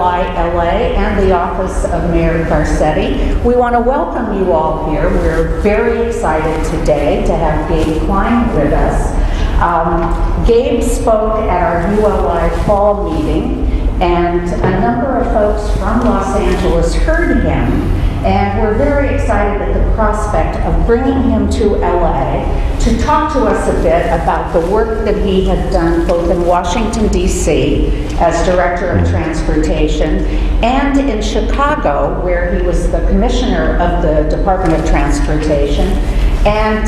LA and the Office of Mayor Garcetti. We want to welcome you all here. We're very excited today to have Gabe Klein with us. Gabe spoke at our ULI fall meeting, and a number of folks from Los Angeles heard him, and we're very excited at the prospect of bringing him to LA to talk to us a bit about the work that he had done both in Washington, D.C. as Director of Transportation and in Chicago, where he was the Commissioner of the Department of Transportation. And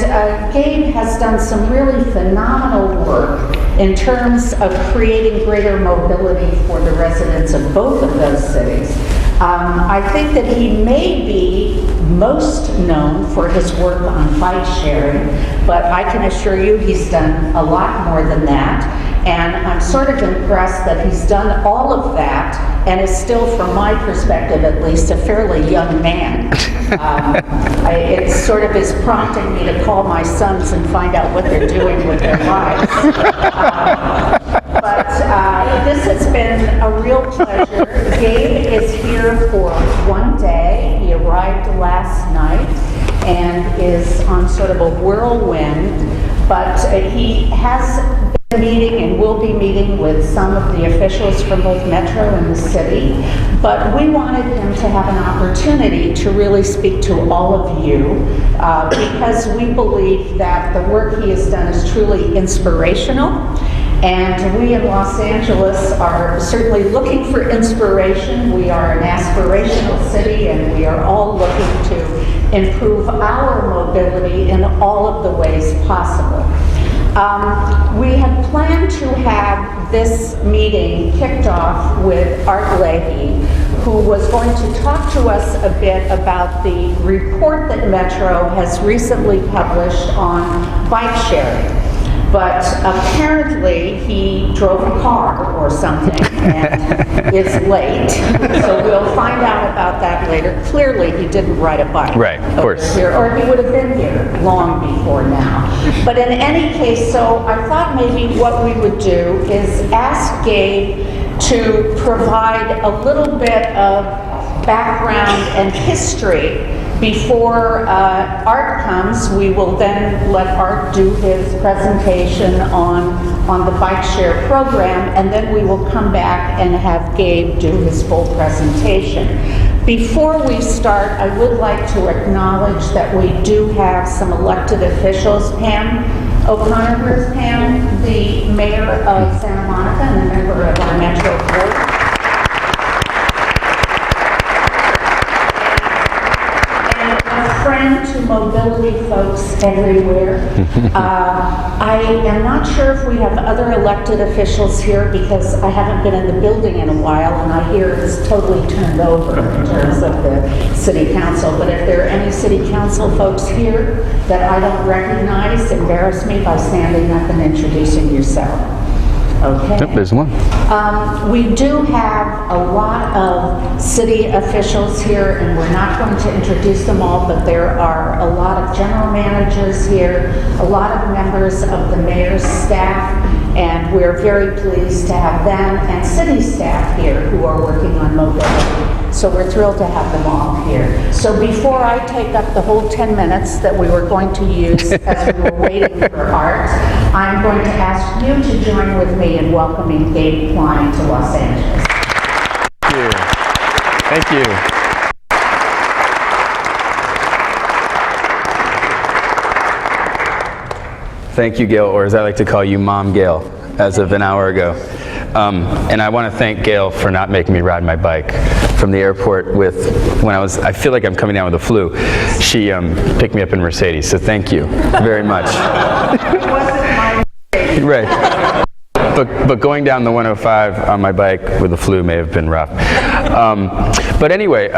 Gabe has done some really phenomenal work in terms of creating greater mobility for the residents of both of those cities. I think that he may be most known for his work on bike sharing, but I can assure you he's done a lot more than that. And I'm sort of impressed that he's done all of that and is still, from my perspective at least, a fairly young man. It sort of is prompting me to call my sons and find out what they're doing with their lives. But this has been a real pleasure. Gabe is here for one day. He arrived last night and is on sort of a whirlwind, but he has been meeting and will be meeting with some of the officials from both Metro and the city, but we wanted him to have an opportunity to really speak to all of you because we believe that the work he has done is truly inspirational. And we in Los Angeles are certainly looking for inspiration. We are an aspirational city, and we are all looking to improve our mobility in all of the ways possible. We had planned to have this meeting kicked off with Art Leahy, who was going to talk to us a bit about the report that Metro has recently published on bike sharing. But apparently he drove a car or something and is late, so we'll find out about that later. Clearly he didn't ride a bike. Right, of course. Here, or he would have been here long before now. But in any case, so I thought maybe what we would do is ask Gabe to provide a little bit of background and history. Before Art comes, we will then let Art do his presentation on the bike share program, and then we will come back and have Gabe do his full presentation. Before we start, I would like to acknowledge that we do have some elected officials. Pam O'Connor, where's Pam? The mayor of Santa Monica and a member of our Metro board. Friend to mobility folks everywhere. I am not sure if we have other elected officials here because I haven't been in the building in a while, and I hear it's totally turned over in terms of the city council. But if there are any city council folks here that I don't recognize, embarrass me by standing up and introducing yourself. Okay. Yep, there's one. We do have a lot of city officials here, and we're not going to introduce them all, but there are a lot of general managers here, a lot of members of the mayor's staff, and we're very pleased to have them and city staff here who are working on mobility. So we're thrilled to have them all here. So before I take up the whole 10 minutes that we were going to use as we were waiting for Art, I'm going to ask you to join with me in welcoming Gabe Klein to Los Angeles. Thank you. Thank you. Thank you, Gail, or as I like to call you, Mom Gail, as of an hour ago. And I want to thank Gail for not making me ride my bike from the airport I feel like I'm coming down with the flu. She picked me up in Mercedes, so thank you very much. It wasn't my mistake. Right. But going down the 105 on my bike with the flu may have been rough. But anyway,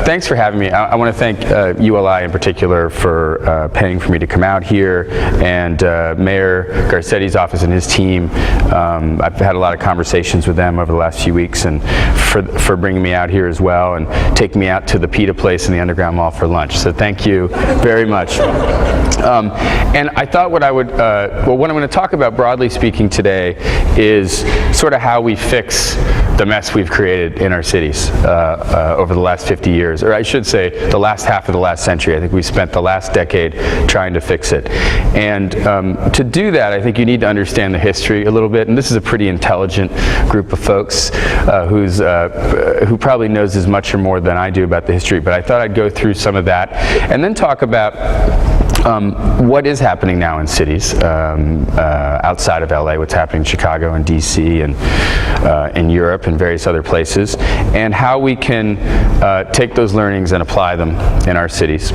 thanks for having me. I want to thank ULI in particular for paying for me to come out here, and Mayor Garcetti's office and his team. I've had a lot of conversations with them over the last few weeks, and for bringing me out here as well, and taking me out to the pita place in the Underground Mall for lunch. So thank you very much. And I thought what I would, well, what I'm going to talk about broadly speaking today is sort of how we fix the mess we've created in our cities over the last 50 years, or I should say the last half of the last century. I think we spent the last decade trying to fix it. And to do that, I think you need to understand the history a little bit, and this is a pretty intelligent group of folks who probably knows as much or more than I do about the history, but I thought I'd go through some of that and then talk about what is happening now in cities outside of LA, what's happening in Chicago and DC and in Europe and various other places, and how we can take those learnings and apply them in our cities.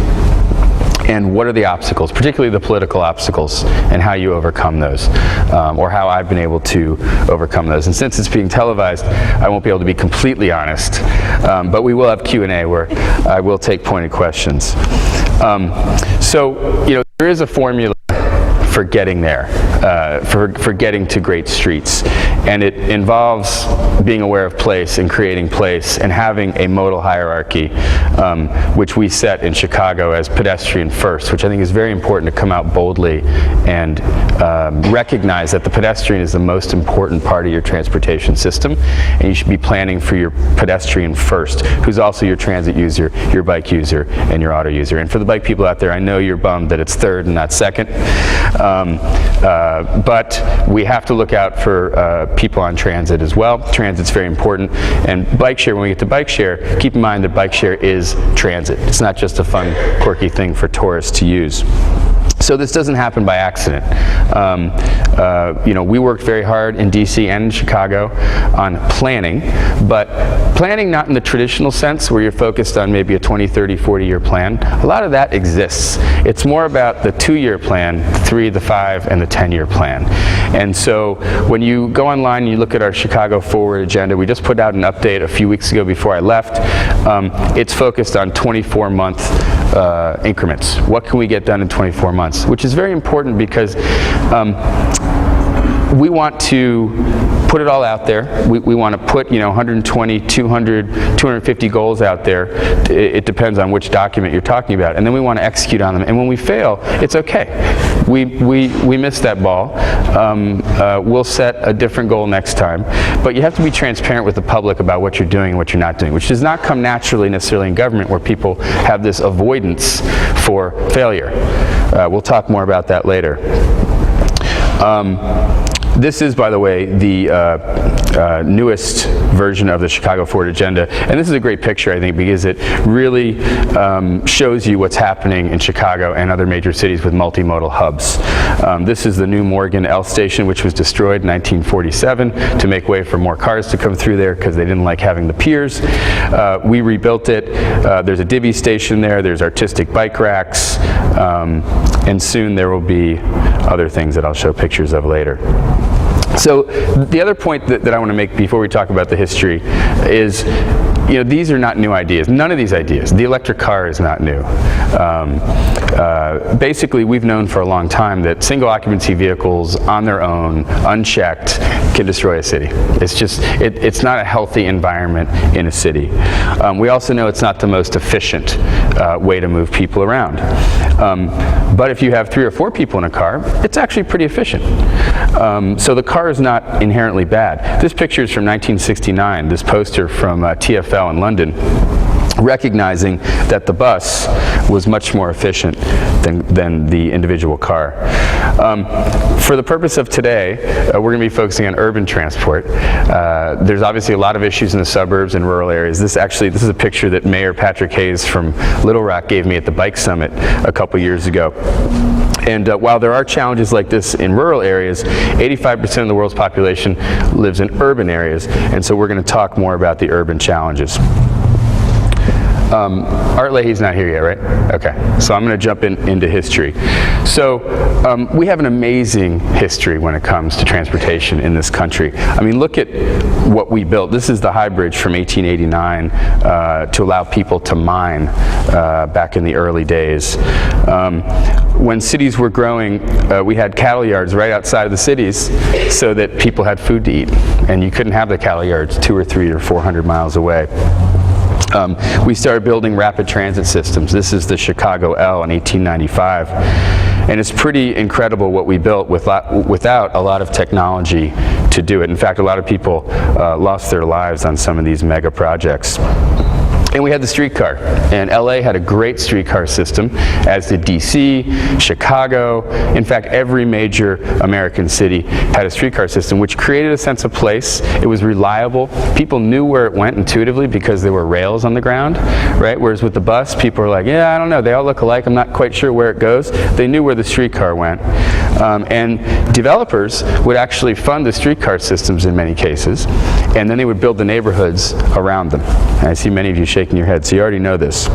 And what are the obstacles, particularly the political obstacles, and how you overcome those, or how I've been able to overcome those. And since it's being televised, I won't be able to be completely honest, but we will have Q&A where I will take pointed questions. So, you know, there is a formula for getting there, for getting to great streets. And it involves being aware of place and creating place and having a modal hierarchy, which we set in Chicago as pedestrian first, which I think is very important to come out boldly and recognize that the pedestrian is the most important part of your transportation system, and you should be planning for your pedestrian first, who's also your transit user, your bike user, and your auto user. And for the bike people out there, I know you're bummed that it's third and not second. But we have to look out for people on transit as well. Transit's very important. And bike share, when we get to bike share, keep in mind that bike share is transit. It's not just a fun, quirky thing for tourists to use. So this doesn't happen by accident. You know, we worked very hard in DC and in Chicago on planning, but planning not in the traditional sense where you're focused on maybe a 20, 30, 40-year plan. A lot of that exists. It's more about the 2-year plan, the 3, the 5, and the 10-year plan. And so when you go online and you look at our Chicago Forward agenda, we just put out an update a few weeks ago before I left. It's focused on 24-month increments. What can we get done in 24 months? Which is very important because we want to put it all out there. We want to put, you know, 120, 200, 250 goals out there. It depends on which document you're talking about. And then we want to execute on them. And when we fail, it's okay. We missed that ball. We'll set a different goal next time. But you have to be transparent with the public about what you're doing and what you're not doing, which does not come naturally necessarily in government, where people have this avoidance for failure. We'll talk more about that later. This is, by the way, the newest version of the Chicago Forward agenda, and this is a great picture, I think, because it really shows you what's happening in Chicago and other major cities with multimodal hubs. This is the new Morgan L station, which was destroyed in 1947 to make way for more cars to come through there because they didn't like having the piers. We rebuilt it. There's a divvy station there. There's artistic bike racks, and soon there will be other things that I'll show pictures of later. So the other point that I want to make before we talk about the history is, you know, these are not new ideas. None of these ideas. The electric car is not new. Basically, we've known for a long time that single occupancy vehicles on their own, unchecked, can destroy a city. It's just, it's not a healthy environment in a city. We also know it's not the most efficient way to move people around. But if you have 3 or 4 people in a car, it's actually pretty efficient. So the car is not inherently bad. This picture is from 1969, this poster from TfL in London, recognizing that the bus was much more efficient than the individual car. For the purpose of today, we're going to be focusing on urban transport. There's obviously a lot of issues in the suburbs and rural areas. This is a picture that Mayor Patrick Hayes from Little Rock gave me at the Bike Summit a couple years ago. And while there are challenges like this in rural areas, 85% of the world's population lives in urban areas, and so we're going to talk more about the urban challenges. Art Leahy's not here yet, right? Okay, so I'm going to jump into history. So we have an amazing history when it comes to transportation in this country. I mean, look at what we built. This is the High Bridge from 1889 to allow people to mine back in the early days. When cities were growing, we had cattle yards right outside of the cities so that people had food to eat. And you couldn't have the cattle yards 200 or 300 or 400 miles away. We started building rapid transit systems. This is the Chicago L in 1895. And it's pretty incredible what we built without a lot of technology to do it. In fact, a lot of people lost their lives on some of these mega projects. And we had the streetcar, and LA had a great streetcar system, as did DC, Chicago. In fact, every major American city had a streetcar system, which created a sense of place. It was reliable. People knew where it went intuitively because there were rails on the ground, right? Whereas with the bus, people were like, yeah, I don't know, they all look alike, I'm not quite sure where it goes. They knew where the streetcar went. And developers would actually fund the streetcar systems in many cases, and then they would build the neighborhoods around them. And I see many of you shaking your head, so you already know this.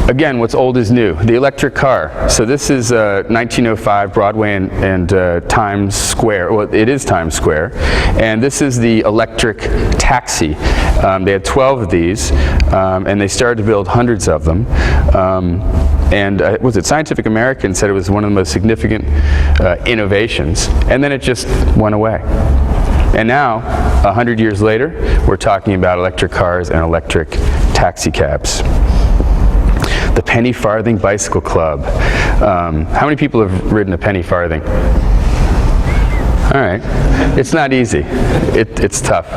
Again, what's old is new. The electric car. So this is 1905 Broadway and Times Square. Well, it is Times Square. And this is the electric taxi. They had 12 of these, and they started to build hundreds of them. And was it Scientific American said it was one of the most significant innovations, and then it just went away. And now, 100 years later, we're talking about electric cars and electric taxi cabs. The penny farthing bicycle club. How many people have ridden a penny farthing? All right, it's not easy. It's tough.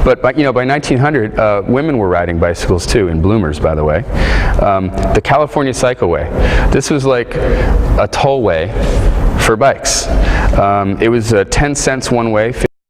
But by 1900, women were riding bicycles too, in bloomers, by the way. The California Cycleway. This was like a tollway for bikes. It was 10 cents one way.